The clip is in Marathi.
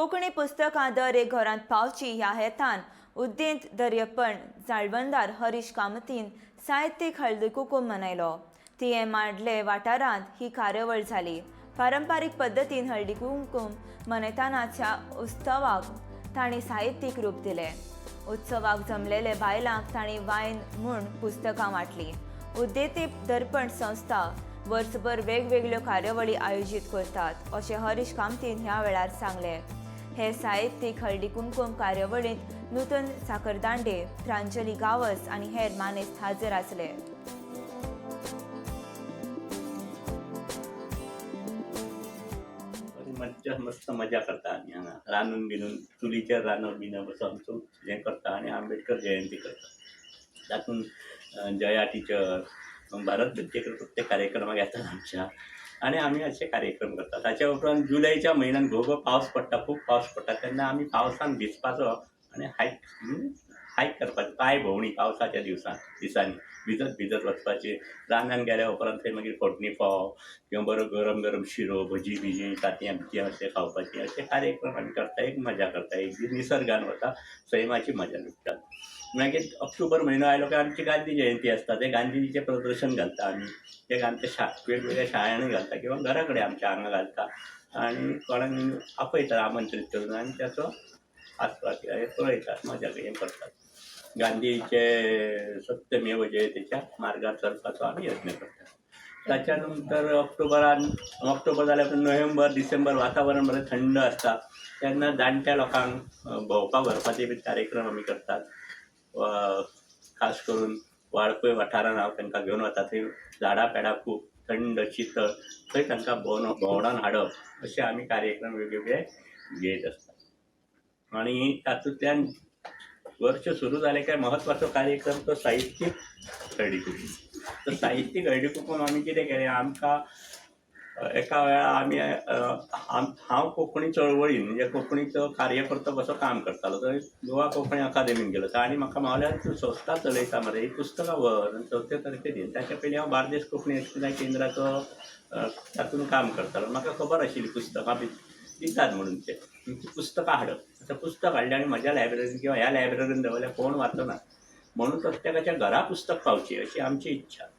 कोंकणी पुस्तकां दर एक घरांत पावची ह्या हेतान उद्देंत दर्यापण जाळवणदार हरीश कामतीन साहित्यीक हळदी कुकूम मनयलो. तिये मांडले वाठारांत ही कार्यावळ जाली. पारंपारीक पद्दतीन हळदी कुंकूम मनयतनाच्या उत्सवाक तांणी साहित्यीक रूप दिलें. उत्सवाक जमलेले बायलांक तांणी वायन म्हूण पुस्तकां वांटलीं. उद्देंती दर्पण संस्था वर्सभर वेगवेगळ्यो कार्यावळी आयोजीत करतात अशें हरीश कामतीन ह्या वेळार सांगलें. हे साहित्यीक हळदी कुंकूम कार्यावळींत नूतन साकरदांडे, प्रांजली गावस आनी हेर मानेस्त हाजीर आसले. मस्त मजा करता आमी हांगा रांदून बिनून चुलीचेर रांदून बिन बसून आमचो हें करता आनी आंबेडकर जयंती करता. तातूंत जया टिचर, भारत दत्तेकर ते कार्यक्रमाक येतात आमच्या आनी आमी अशे कार्यक्रम करता. ताच्या उपरांत जुलयच्या म्हयन्यान घोव पावस पडटा, खूब पावस पडटा तेन्ना आमी पावसान भिजपाचो आनी हायक करपाचें, पांय भोंवणी पावसाच्या दिसांनी भिजत वचपाची. रानान गेल्या उपरांत थंय मागीर फोडणी फोव किंवा बरो गरम गरम शिरो, भजी बिजी, तांतयां बितयां अशें खावपाचें अशे कार्यक्रम आमी करता. एक मजा करता, एक दीस निसर्गान वता, सैमाची मजा लुटता. मागीर ऑक्टोबर म्हयनो आयलो की आमची गांधी जयंती आसता. ते गांधीजीचें प्रदर्शन घालता आमी. ते आमच्या वेगवेगळ्या शाळांनी घालता किंवा घरा कडेन आमच्या हांगा घालता आनी कोणाक आपयता आमंत्रीत करून आनी त्याचो आस्वाद पळयतात, मजा हें करतात. गांधीचे सत्यमेव जयतेच्या मार्गार चलपाचो आमी यत्न करतात. ताच्या नंतर ऑक्टोबर जाल्या उपरांत नोव्हेंबर डिसेंबर वातावरण बरें थंड आसता तेन्ना जाणट्या लोकांक भोंवपाक व्हरपाचे बी कार्यक्रम आमी करतात. खास करून वाळपय वाठारांत हांव तांकां घेवन वता. थंय झाडां पेडां खूब थंड शीतळ, थंय तांकां भोंवडावन हाडप अशे आमी कार्यक्रम वेगवेगळे घेत असतात. आनी तातूंतल्यान वर्ष सुरू जालें काय महत्वाचो कार्यक्रम तो साहित्यीक हळदी कुकूम. तो साहित्यीक हळदी कुकूम आमी कितें केलें, आमकां एका वेळार आमी हांव कोंकणी चळवळीन म्हणजे कोंकणीचो कार्यकर्तो कसो काम करतालो. थंय गोवा कोंकणी अकादेमीन गेलो आनी म्हाका म्हळ्यार तूं संस्था चलयता मरे, ही पुस्तकां व्हर आनी 4थ्या तारखे दी. ताच्या पयलीं हांव बार्देस कोंकणी अष्टविनायक केंद्राचो तातूंत काम करतालो. म्हाका खबर आशिल्ली पुस्तकां दितात म्हणून ते पुस्तकां हाडप. आतां पुस्तक हाडलें आनी म्हज्या लायब्ररीन किंवा ह्या लायब्ररीन दवरल्यार कोण वाचना म्हणून प्रत्येकाच्या घरा पुस्तक पावची अशी आमची इच्छा.